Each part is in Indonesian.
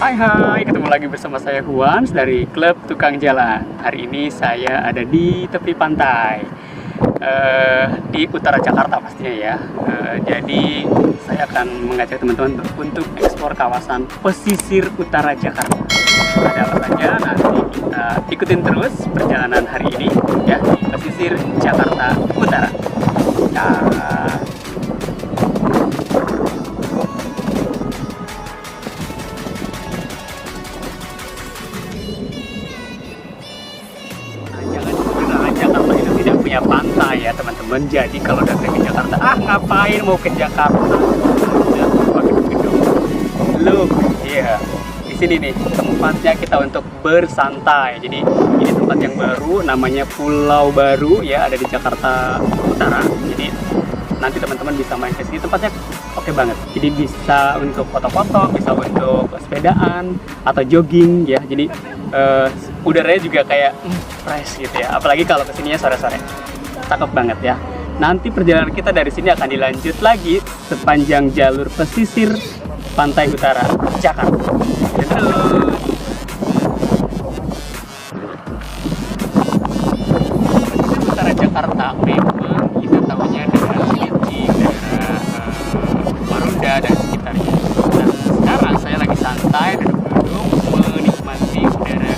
Hai, ketemu lagi bersama saya Huan dari Klub Tukang Jalan. Hari ini saya ada di tepi pantai di utara Jakarta pastinya ya. Jadi saya akan mengajak teman-teman untuk eksplor kawasan pesisir utara Jakarta. Ada apa saja, nanti kita ikutin terus perjalanan hari ini ya di pesisir Jakarta Utara. Nah, Jakarta itu tidak punya pantai ya teman-teman. Jadi kalau datang ke Jakarta, ngapain mau ke Jakarta? Look, iya. Di sini nih tempatnya kita untuk bersantai. Jadi ini tempat yang baru, namanya Pulau Baru ya, ada di Jakarta Utara. Jadi nanti teman-teman bisa main ke sini, tempatnya oke banget. Jadi bisa untuk foto-foto, bisa untuk sepedaan atau jogging ya. Jadi udaranya juga kayak fresh gitu ya. Apalagi kalau kesininya sore-sore, cakep banget ya. Nanti perjalanan kita dari sini akan dilanjut lagi sepanjang jalur pesisir pantai utara Jakarta. Utara Jakarta memang kita tahunya daerah Cilincing, daerah Marunda dan sekitarnya. Nah, sekarang saya lagi santai duduk-duduk menikmati udara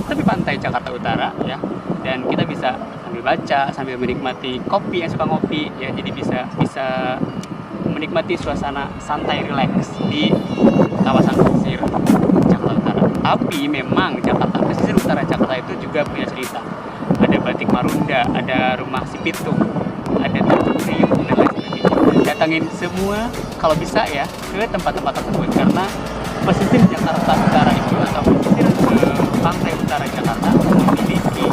tepi pantai Jakarta Utara ya, dan kita bisa sambil baca, sambil menikmati kopi yang suka ngopi ya. Jadi bisa menikmati suasana santai rileks di kawasan pesisir Jakarta Utara. Tapi memang pesisir utara Jakarta itu juga punya cerita. Ada Batik Marunda, ada Rumah Si Pitung, ada Tanjung Priok dan lain sebagainya. Datangin semua kalau bisa ya ke tempat-tempat tersebut, karena pesisir Jakarta Utara itu atau pesisir pantai utara Jakarta memiliki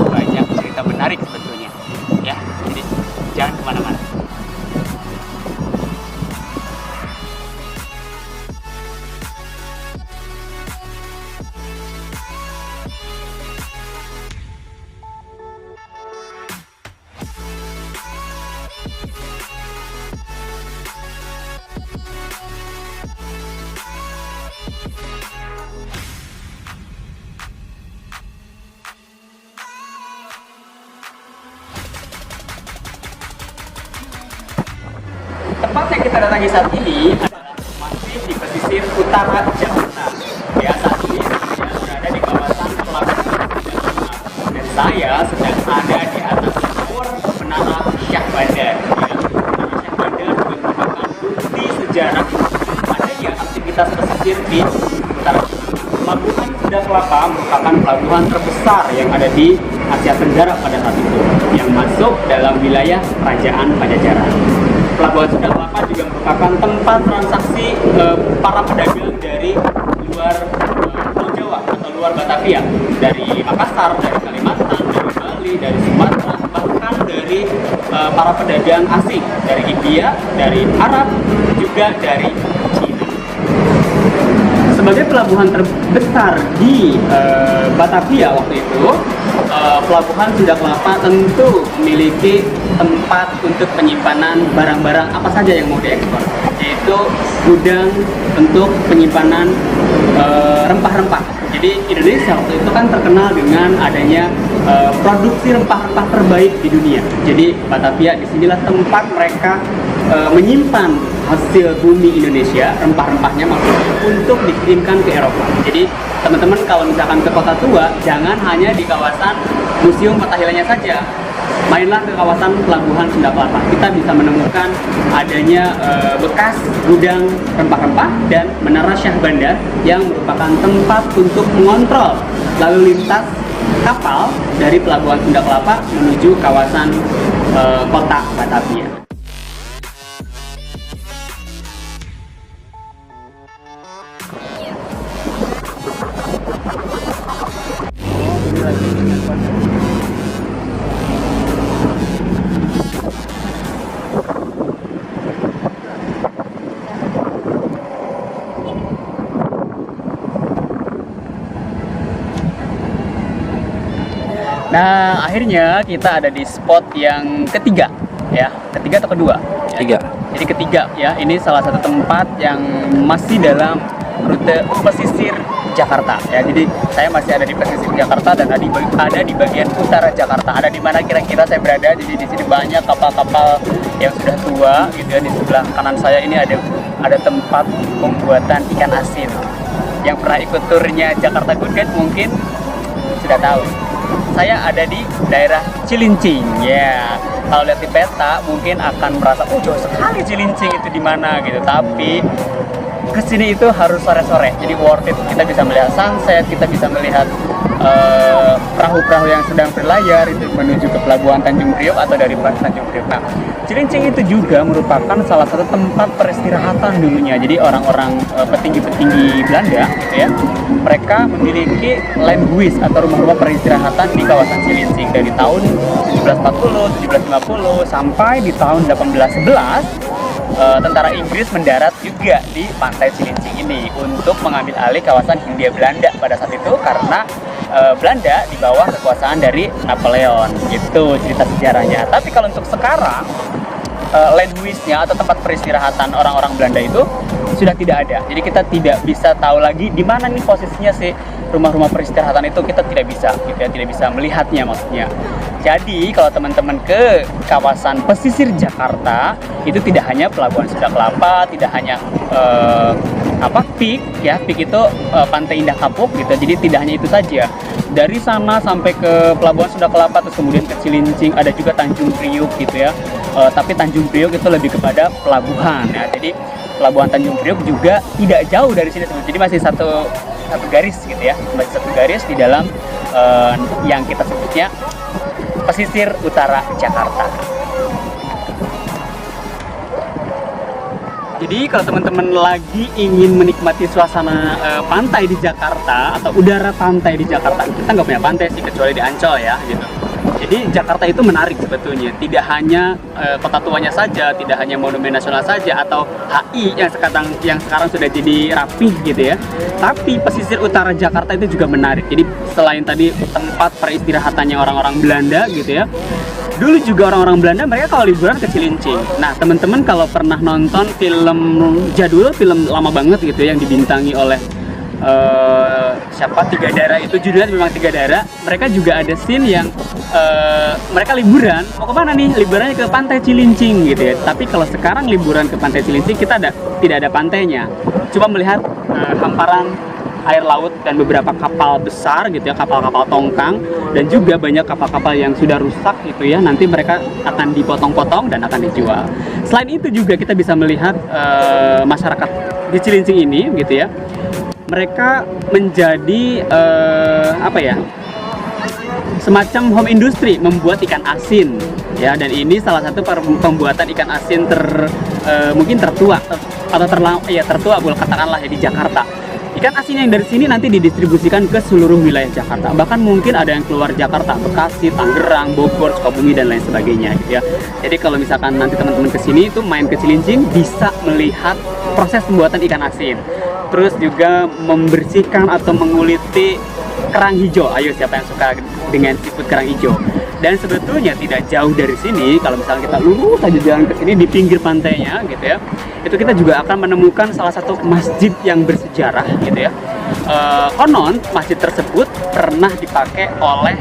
banyak cerita menarik sebetulnya ya. Jadi jangan kemana-mana. Tempat yang kita datangi saat ini adalah masih di pesisir utara Jakarta. Ya, saat ini saya berada di kawasan Pelabuhan Jakarta dan saya sedang ada di atas tower Menara Syah Bandar. Ya, Menara Syah Bandar juga merupakan bukti sejarah adanya aktivitas pesisir di utara. Pelabuhan Sunda Kelapa merupakan pelabuhan terbesar yang ada di Asia Tenggara pada saat itu, yang masuk dalam wilayah Kerajaan Pajajaran. Pelabuhan Sunda Kelapa juga merupakan tempat transaksi para pedagang dari luar Pulau Jawa atau luar Batavia, dari Makassar, dari Kalimantan, dari Bali, dari Sumatera, bahkan dari para pedagang asing dari India, dari Arab, juga dari Cina. Sebagai pelabuhan terbesar di Batavia waktu itu, pelabuhan Sunda Kelapa tentu memiliki tempat untuk penyimpanan barang-barang apa saja yang mau diekspor, yaitu gudang untuk penyimpanan rempah-rempah. Jadi Indonesia waktu itu kan terkenal dengan adanya produksi rempah-rempah terbaik di dunia. Jadi Batavia disinilah tempat mereka menyimpan hasil bumi Indonesia, rempah-rempahnya maksudnya, untuk dikirimkan ke Eropa. Jadi teman-teman kalau misalkan ke Kota Tua, jangan hanya di kawasan Museum Fathahillah saja, mainlah ke kawasan Pelabuhan Sunda Kelapa. Kita bisa menemukan adanya bekas gudang rempah-rempah dan Menara Syah Bandar yang merupakan tempat untuk mengontrol lalu lintas kapal dari Pelabuhan Sunda Kelapa menuju kawasan kota Batavia. Nah, akhirnya kita ada di spot yang ketiga ya, ketiga atau kedua? Tiga. Jadi ketiga ya, ini salah satu tempat yang masih dalam rute rute pesisir Jakarta ya. Jadi saya masih ada di pesisir Jakarta dan ada di bagian utara Jakarta. Ada di mana kira-kira saya berada. Jadi di sini banyak kapal-kapal yang sudah tua gitu ya. Di sebelah kanan saya ini ada tempat pembuatan ikan asin. Yang pernah ikut turnya Jakarta Good Guide mungkin sudah tahu. Saya ada di daerah Cilincing ya. Kalau lihat di peta mungkin akan merasa jauh sekali Cilincing itu di mana gitu. Tapi kesini itu harus sore-sore, jadi worth it. Kita bisa melihat sunset, kita bisa melihat perahu-perahu yang sedang berlayar itu menuju ke pelabuhan Tanjung Priok atau dari Tanjung Priok. Nah, Cilincing itu juga merupakan salah satu tempat peristirahatan dulunya. Jadi orang-orang petinggi-petinggi Belanda gitu ya, mereka memiliki landhuis atau rumah-rumah peristirahatan di kawasan Cilincing dari tahun 1740, 1750 sampai di tahun 1811. Tentara Inggris mendarat juga di pantai Cilincing ini untuk mengambil alih kawasan Hindia Belanda pada saat itu karena Belanda di bawah kekuasaan dari Napoleon. Gitu cerita sejarahnya. Tapi kalau untuk sekarang landhuisnya atau tempat peristirahatan orang-orang Belanda itu sudah tidak ada. Jadi kita tidak bisa tahu lagi di mana nih posisinya sih rumah-rumah peristirahatan itu, kita tidak bisa gitu ya, tidak bisa melihatnya maksudnya. Jadi kalau teman-teman ke kawasan pesisir Jakarta itu tidak hanya Pelabuhan Sunda Kelapa, tidak hanya Pik ya, Pik itu Pantai Indah Kapuk gitu. Jadi tidak hanya itu saja. Dari sana sampai ke Pelabuhan Sunda Kelapa terus kemudian ke Cilincing, ada juga Tanjung Priok gitu ya. Tapi Tanjung Priok itu lebih kepada pelabuhan ya. Jadi Pelabuhan Tanjung Priok juga tidak jauh dari sini. Jadi masih satu garis gitu ya. Masih satu garis di dalam yang kita sebutnya pesisir utara Jakarta. Jadi kalau teman-teman lagi ingin menikmati suasana pantai di Jakarta atau udara pantai di Jakarta, kita nggak punya pantai sih kecuali di Ancol ya gitu. Jadi Jakarta itu menarik sebetulnya, tidak hanya kota tuanya saja, tidak hanya monumen nasional saja atau HI yang sekarang sudah jadi rapih gitu ya. Tapi pesisir utara Jakarta itu juga menarik. Jadi selain tadi tempat peristirahatannya orang-orang Belanda gitu ya, dulu juga orang-orang Belanda mereka kalau liburan ke Cilincing. Nah teman-teman kalau pernah nonton film jadul, film lama banget gitu ya, yang dibintangi oleh Tiga Dara, itu judulnya memang Tiga Dara. Mereka juga ada scene yang mereka liburan, mau kemana nih? Liburannya ke pantai Cilincing gitu ya. Tapi kalau sekarang liburan ke pantai Cilincing kita tidak ada pantainya, cuma melihat hamparan air laut dan beberapa kapal besar gitu ya, kapal-kapal tongkang, dan juga banyak kapal-kapal yang sudah rusak gitu ya. Nanti mereka akan dipotong-potong dan akan dijual. Selain itu juga kita bisa melihat masyarakat di Cilincing ini gitu ya, mereka menjadi semacam home industry, membuat ikan asin ya. Dan ini salah satu pembuatan ikan asin mungkin tertua atau tertua boleh katakanlah ya di Jakarta. Ikan asin yang dari sini nanti didistribusikan ke seluruh wilayah Jakarta. Bahkan mungkin ada yang keluar Jakarta, Bekasi, Tangerang, Bogor, Sukabumi dan lain sebagainya gitu ya. Jadi kalau misalkan nanti teman-teman kesini itu main ke Cilincing, bisa melihat proses pembuatan ikan asin. Terus juga membersihkan atau menguliti kerang hijau. Ayo siapa yang suka dengan seafood kerang hijau? Dan sebetulnya tidak jauh dari sini, kalau misalnya kita lurus saja jalan ke sini di pinggir pantainya gitu ya, itu kita juga akan menemukan salah satu masjid yang bersejarah gitu ya. Konon masjid tersebut pernah dipakai oleh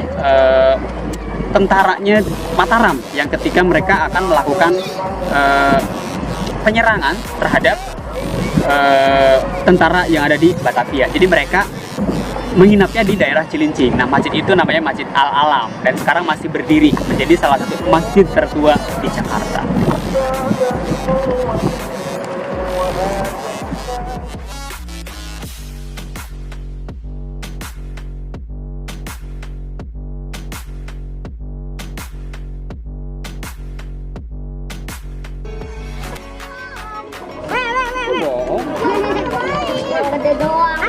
tentaranya Mataram yang ketika mereka akan melakukan penyerangan terhadap tentara yang ada di Batavia. Jadi mereka menginapnya di daerah Cilincing. Nah, masjid itu namanya Masjid Al-Alam dan sekarang masih berdiri menjadi salah satu masjid tertua di Jakarta. Gede doang.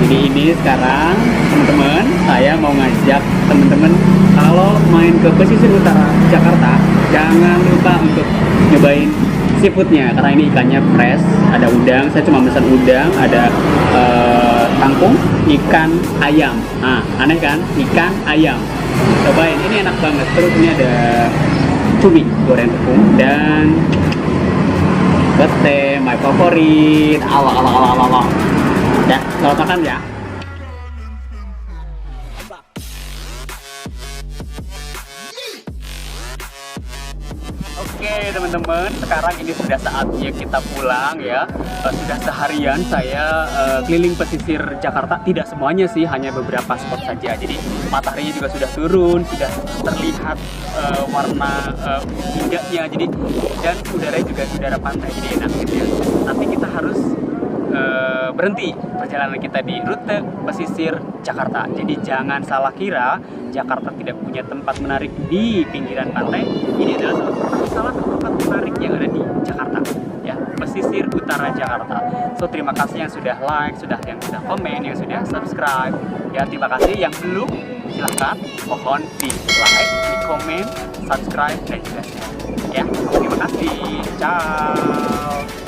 Jadi ini sekarang teman-teman, saya mau ngajak teman-teman kalau main ke pesisir utara Jakarta, jangan lupa untuk nyobain seafoodnya karena ini ikannya fresh. Ada udang, saya cuma pesan udang, ada kangkung, ikan ayam. Nah, aneh kan? Ikan ayam. Cobain, ini enak banget. Terus ini ada cumi goreng tepung dan pete, my favorit. Ala. Ya, selamat makan ya. Oke teman-teman, sekarang ini sudah saatnya kita pulang ya. Sudah seharian saya keliling pesisir Jakarta. Tidak semuanya sih, hanya beberapa spot saja. Jadi mataharinya juga sudah turun, sudah terlihat warna indahnya. Jadi dan udaranya juga udara pantai, jadi enak gitu ya. Nanti kita harus berhenti perjalanan kita di rute pesisir Jakarta. Jadi jangan salah kira Jakarta tidak punya tempat menarik di pinggiran pantai. Ini adalah salah satu tempat menarik yang ada di Jakarta, ya, pesisir utara Jakarta. So terima kasih yang sudah like, yang sudah komen, yang sudah subscribe. Ya terima kasih yang belum, silahkan mohon di like, di komen, subscribe dan juga share. Ya terima kasih. Ciao.